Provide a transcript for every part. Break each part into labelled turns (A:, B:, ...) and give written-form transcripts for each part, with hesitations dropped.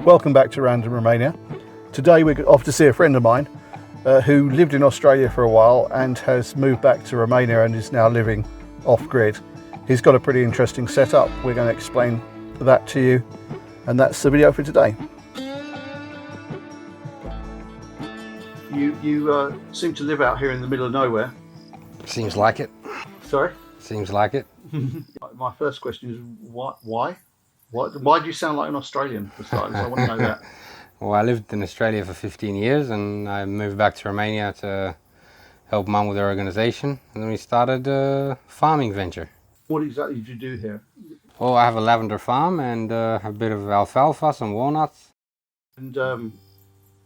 A: Welcome back to Random Romania. Today we're off to see a friend of mine who lived in Australia for a while and has moved back to Romania and is now living off-grid. He's got a pretty interesting setup. We're going to explain that to you, and that's the video for today. You seem to live out here in the middle of nowhere.
B: Seems like it.
A: Sorry?
B: Seems like it.
A: My first question is why? Why do you sound like an Australian for starters? I want to know that.
B: Well, I lived in Australia for 15 years and I moved back to Romania to help Mum with her organisation, and then we started a farming venture.
A: What exactly did you do here?
B: Well, I have a lavender farm and a bit of alfalfa, some walnuts.
A: And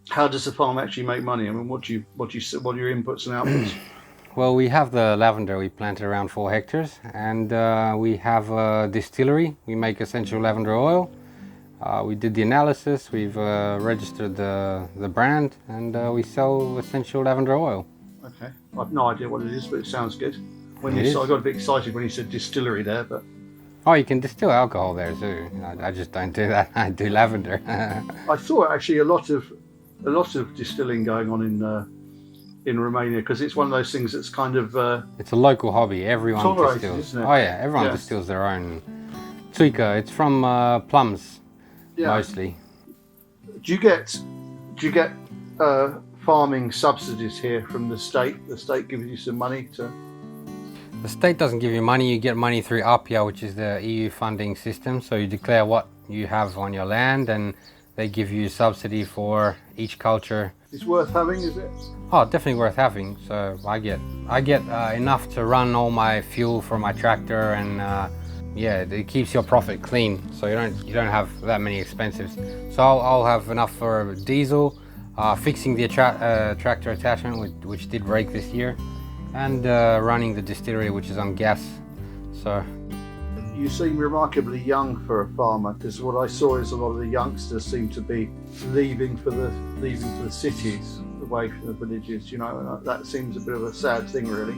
A: how does the farm actually make money? I mean, what are your inputs and outputs?
B: Well, we have the lavender. We planted around 4 hectares, and we have a distillery. We make essential lavender oil. We did the analysis. We've registered the brand, and we sell essential lavender oil.
A: Okay, I've no idea what it is, but it sounds good. I got a bit excited when you said distillery there, but
B: oh, you can distill alcohol there too. I just don't do that. I do lavender.
A: I saw actually a lot of distilling going on in Romania, because it's one of those things that's kind of
B: it's a local hobby. Everyone distills.
A: Isn't it?
B: Oh yeah, everyone distills their own tuika. It's from plums, mostly.
A: Do you get farming subsidies here from the state? The state gives you some money to.
B: The state doesn't give you money. You get money through APIA, which is the EU funding system. So you declare what you have on your land, and they give you a subsidy for each culture.
A: It's worth having, is it?
B: Oh, definitely worth having. So I get enough to run all my fuel for my tractor, and yeah, it keeps your profit clean. So you don't have that many expenses. So I'll have enough for diesel, fixing the tractor attachment, which did break this year, and running the distillery, which is on gas. So
A: you seem remarkably young for a farmer, because what I saw is a lot of the youngsters seem to be leaving for the cities, away from the villages. You know, and that seems a bit of a sad thing, really.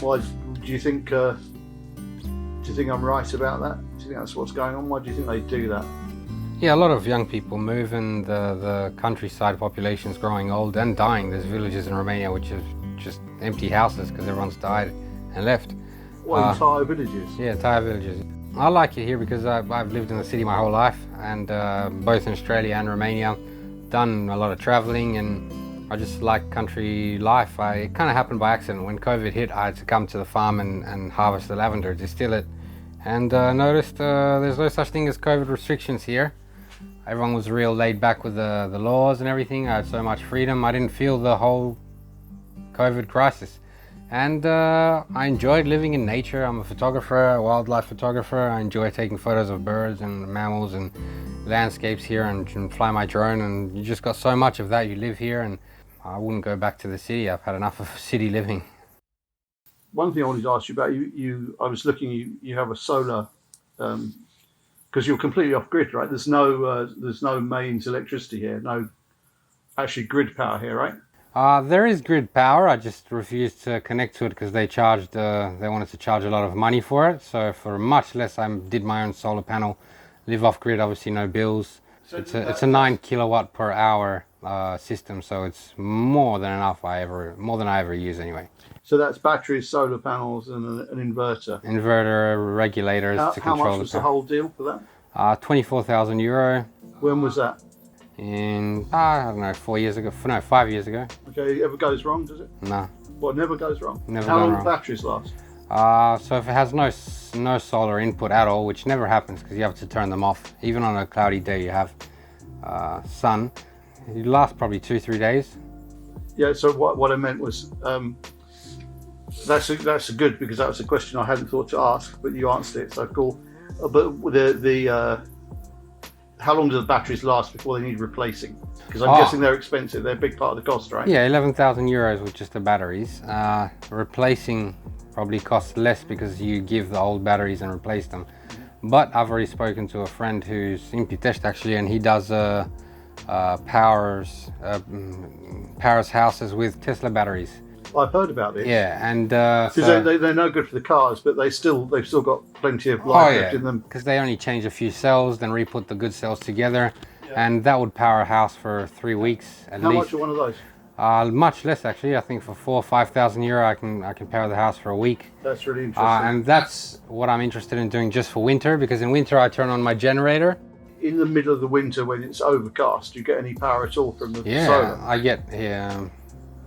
A: Why do you think? Do you think I'm right about that? Do you think that's what's going on? Why do you think they do that?
B: Yeah, a lot of young people move, and the countryside population is growing old and dying. There's villages in Romania which are just empty houses because everyone's died and left.
A: Well, entire villages? Yeah,
B: entire villages. I like it here because I've lived in the city my whole life, and both in Australia and Romania, done a lot of traveling, and I just like country life. It kind of happened by accident. When COVID hit, I had to come to the farm and harvest the lavender, distill it, and noticed there's no such thing as COVID restrictions here. Everyone was real laid back with the laws and everything. I had so much freedom. I didn't feel the whole COVID crisis. And I enjoyed living in nature. I'm a photographer, a wildlife photographer. I enjoy taking photos of birds and mammals and landscapes here, and fly my drone, and you just got so much of that. You live here, and I wouldn't go back to the city. I've had enough of city living.
A: One thing I wanted to ask you about, I was looking, you have a solar, because you're completely off grid, right? There's no mains electricity here, no actually grid power here, right?
B: There is grid power. I just refused to connect to it because they wanted to charge a lot of money for it. So for much less, I did my own solar panel, live off grid, obviously no bills. So it's a 9 kilowatt per hour system, so it's more than I ever use anyway.
A: So that's batteries, solar panels, and an inverter.
B: Inverter, regulators to control the power.
A: How much was the whole deal for
B: that? 24,000 euro.
A: When was that?
B: In, I don't know, 5 years ago.
A: Okay, it ever goes wrong, does it?
B: No.
A: What, never goes wrong?
B: Never.
A: How long do batteries last?
B: So if it has no solar input at all, which never happens because you have to turn them off. Even on a cloudy day you have sun. It lasts probably 2-3 days. Yeah,
A: so what I meant was, that's good, because that was a question I hadn't thought to ask, but you answered it, so cool. But how long do the batteries last before they need replacing? Because I'm guessing they're expensive. They're a big part of the cost, right?
B: Yeah, 11,000 euros with just the batteries. Replacing probably costs less because you give the old batteries and replace them. But I've already spoken to a friend who's in Pitești actually, and he does powers houses with Tesla batteries.
A: I've heard about this.
B: Yeah, and
A: because they're no good for the cars, but they've still got plenty of life left in them.
B: Because they only change a few cells, then re-put the good cells together, and that would power a house for 3 weeks at
A: How
B: least.
A: much are one of those?
B: Much less actually. I think for 4,000 or 5,000 euro, I can power the house for a week.
A: That's really interesting.
B: And that's what I'm interested in doing just for winter, because in winter I turn on my generator.
A: In the middle of the winter when it's overcast, do you get any power at all from the
B: Yeah,
A: solar?
B: I get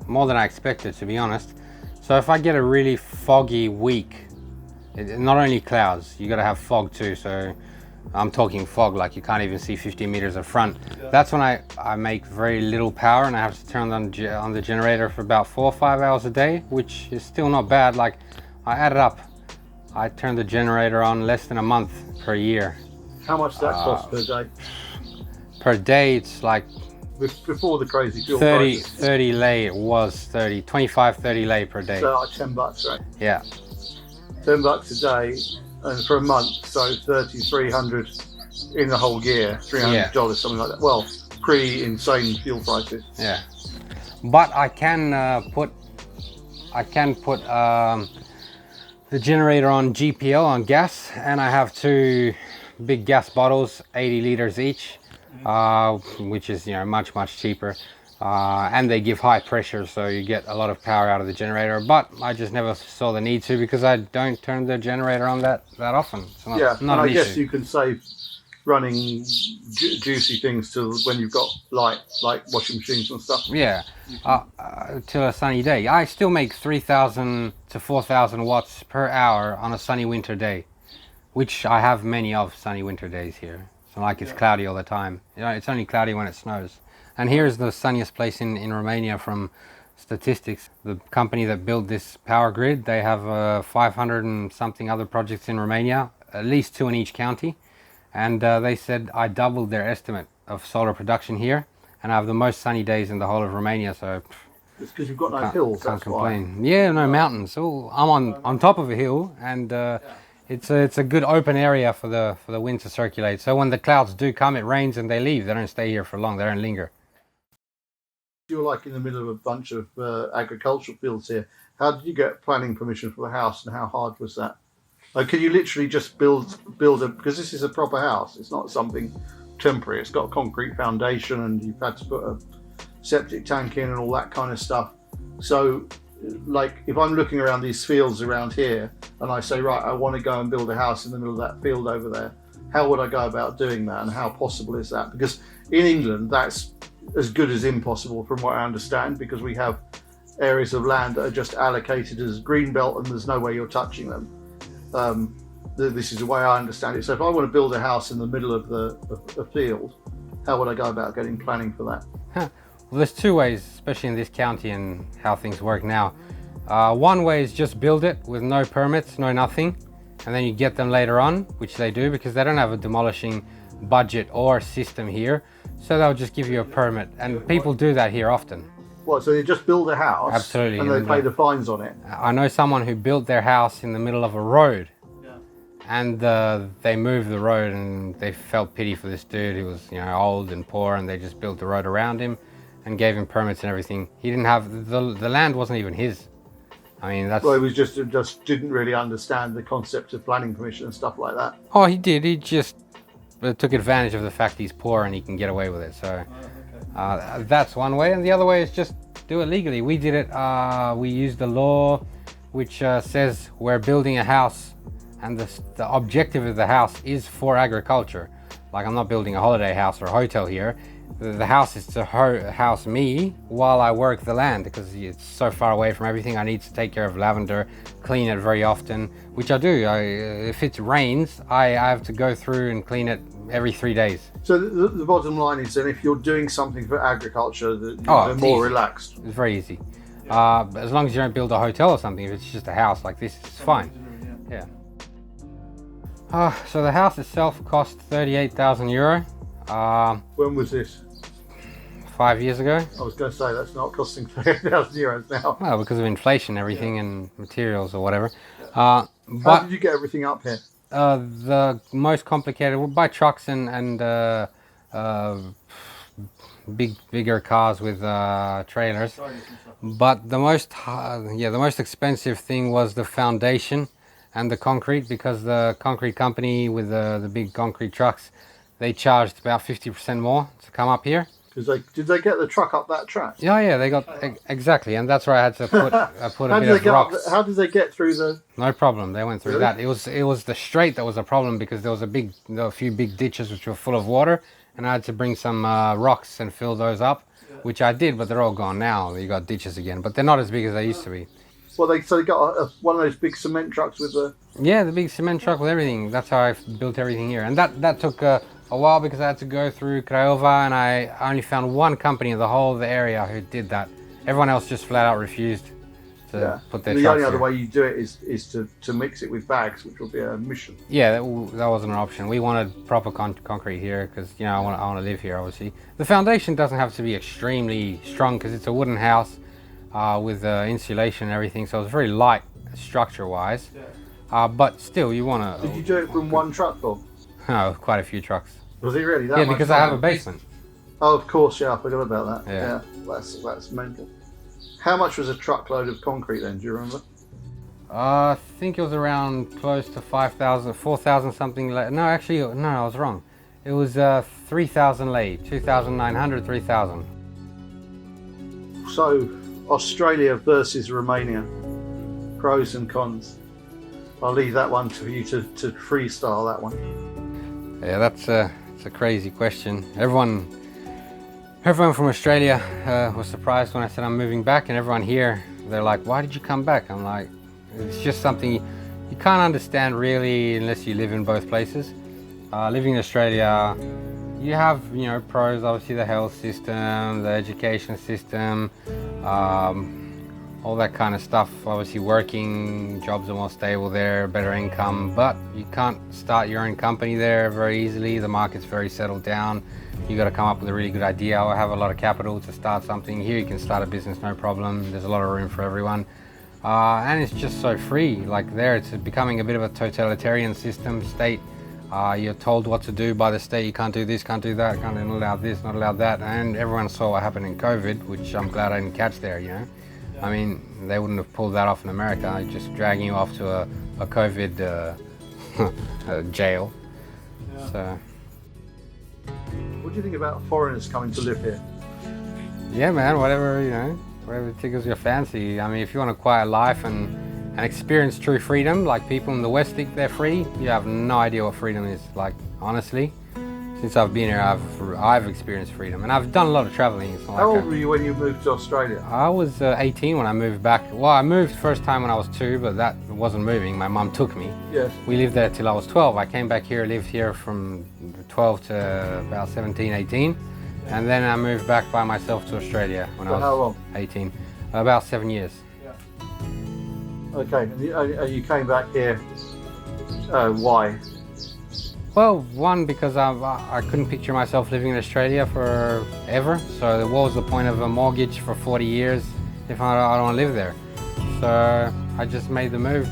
B: more than I expected, to be honest. So if I get a really foggy week, not only clouds, you got to have fog too. So I'm talking fog like you can't even see 50 meters in front. Yeah. That's when I make very little power, and I have to turn on the generator for about 4 or 5 hours a day, which is still not bad. Like, I add it up, I turn the generator on less than a month per year.
A: How much does that cost per day?
B: Per day, it's like
A: before the crazy fuel
B: 30 lei. It was 25, 30 lei per day.
A: So like $10, right?
B: Yeah.
A: $10 a day, and for a month, so 300 in the whole year, $300, something like that. Well, pre-insane fuel prices.
B: Yeah, but I can put the generator on GPL, on gas, and I have 2 big gas bottles, 80 liters each, which is, you know, much cheaper. And they give high pressure, so you get a lot of power out of the generator. But I just never saw the need to, because I don't turn the generator on that often. It's not
A: I
B: an
A: guess
B: issue.
A: you can save running juicy things to when you've got light, like washing machines and stuff.
B: Yeah, till a sunny day. I still make 3,000 to 4,000 watts per hour on a sunny winter day, which I have many of sunny winter days here. It's not like it's cloudy all the time. You know, it's only cloudy when it snows. And here's the sunniest place in Romania from statistics. The company that built this power grid, they have 500 and something other projects in Romania, at least 2 in each county. And they said I doubled their estimate of solar production here, and I have the most sunny days in the whole of Romania. So
A: it's because you've got no hills.
B: Can't complain. Why. Yeah, no mountains. Oh, I'm on top of a hill, and it's a good open area for the wind to circulate. So when the clouds do come, it rains and they leave. They don't stay here for long. They don't linger.
A: You're like in the middle of a bunch of agricultural fields here. How did you get planning permission for the house, and how hard was that? Like, can you literally just build a, because this is a proper house, it's not something temporary, it's got a concrete foundation and you've had to put a septic tank in and all that kind of stuff. So, like, if I'm looking around these fields around here and I say, right, I want to go and build a house in the middle of that field over there, how would I go about doing that, and how possible is that? Because in England, that's as good as impossible from what I understand, because we have areas of land that are just allocated as green belt and there's no way you're touching them. This is the way I understand it. So if I want to build a house in the middle of a field, how would I go about getting planning for that?
B: Well, there's 2 ways, especially in this county and how things work now. One way is just build it with no permits, no nothing, and then you get them later on, which they do, because they don't have a demolishing budget or system here. So they'll just give you a permit, and people do that here often.
A: What, so they just build a house?
B: Absolutely.
A: And they pay the fines on it?
B: I know someone who built their house in the middle of a road. Yeah. And they moved the road, and they felt pity for this dude who was, you know, old and poor, and they just built the road around him and gave him permits and everything. He didn't have, the land wasn't even his. I mean, that's...
A: Well, he was just didn't really understand the concept of planning permission and stuff like that.
B: Oh, he did. He just took advantage of the fact he's poor and he can get away with it. So that's one way, and the other way is just do it legally. We did it. We used the law which says we're building a house, and the objective of the house is for agriculture. Like, I'm not building a holiday house or a hotel here. The house is to house me while I work the land, because it's so far away from everything. I need to take care of lavender, clean it very often, which I do. If it rains, I have to go through and clean it every 3 days.
A: So the bottom line is that if you're doing something for agriculture, they're more relaxed.
B: It's very easy. As long as you don't build a hotel or something. If it's just a house like this, it's fine. Yeah. So the house itself cost 38,000 euro.
A: When was this?
B: 5 years ago.
A: I was going to say that's not costing 38,000 euros now.
B: Well, because of inflation, everything, and materials or whatever.
A: How did you get everything up here?
B: The most complicated, by trucks and bigger cars with trailers. But the most expensive thing was the foundation and the concrete, because the concrete company with the big concrete trucks, they charged about 50% more to come up here.
A: Because did they get the truck up that track?
B: Yeah, they got exactly, and that's where I had to put a bit of rocks.
A: How did they get through the?
B: No problem, they went through
A: Really?
B: that. It was the straight that was a problem because there was a few big ditches which were full of water, and I had to bring some rocks and fill those up, which I did, but they're all gone now. You got ditches again, but they're not as big as they used to be.
A: Well, they got one of those big cement trucks with the.
B: Yeah, the big cement truck with everything. That's how I built everything here, and that took a while because I had to go through Craiova, and I only found one company in the whole of the area who did that. Everyone else just flat out refused to put their trucks
A: The only other
B: here.
A: way you do it is to mix it with bags, which will be a mission.
B: Yeah, that wasn't an option. We wanted proper concrete here because I want to live here. Obviously, the foundation doesn't have to be extremely strong because it's a wooden house with insulation and everything, so it's very light structure-wise. But still, you want to.
A: Did you do it from one truck or?
B: No, quite a few trucks.
A: Was it really that
B: Yeah,
A: much
B: because I have a
A: time?
B: basement.
A: Oh, of course, yeah, I forgot about that.
B: Yeah.
A: That's mental. How much was a truckload of concrete then? Do you remember?
B: I think it was around close to 5,000, 4,000 something. No, actually, no, I was wrong. It was 3,000 lei, 2,900, 3,000.
A: So, Australia versus Romania, pros and cons. I'll leave that one for you to freestyle that one.
B: Yeah, that's it's a crazy question. Everyone from Australia was surprised when I said I'm moving back, and everyone here, they're like, "Why did you come back?" I'm like, it's just something you can't understand really unless you live in both places. Living in Australia, you have pros, obviously the health system, the education system, all that kind of stuff. Obviously working jobs are more stable there, better income, but you can't start your own company there very easily. The market's very settled down. You got to come up with a really good idea or have a lot of capital to start something. Here you can start a business, no problem. There's a lot of room for everyone. And it's just so free. Like there, it's becoming a bit of a totalitarian system, state. You're told what to do by the state. You can't do this, can't do that, can't allow this, not allow that. And everyone saw what happened in COVID, which I'm glad I didn't catch there, I mean, they wouldn't have pulled that off in America, just dragging you off to a COVID jail.
A: Yeah.
B: So,
A: What do you think about foreigners coming to live here?
B: yeah, man, whatever tickles your fancy. I mean, if you want a quiet life and experience true freedom, like people in the West think they're free, you have no idea what freedom is. Like, honestly, since I've been here, I've experienced freedom, and I've done a lot of traveling. It's not
A: How
B: like
A: old were you when you moved to Australia?
B: I was 18 when I moved back. Well, I moved first time when I was 2, but that wasn't moving. My mum took me.
A: Yes.
B: We lived there till I was 12. I came back here, lived here from 12 to about 17, 18. And then I moved back by myself to Australia when I
A: For
B: was
A: how long?
B: 18. About 7 years.
A: Okay, and you came back here. Why?
B: Well, one, because I couldn't picture myself living in Australia forever. So what was the point of a mortgage for 40 years if I don't want to live there? So I just made the move.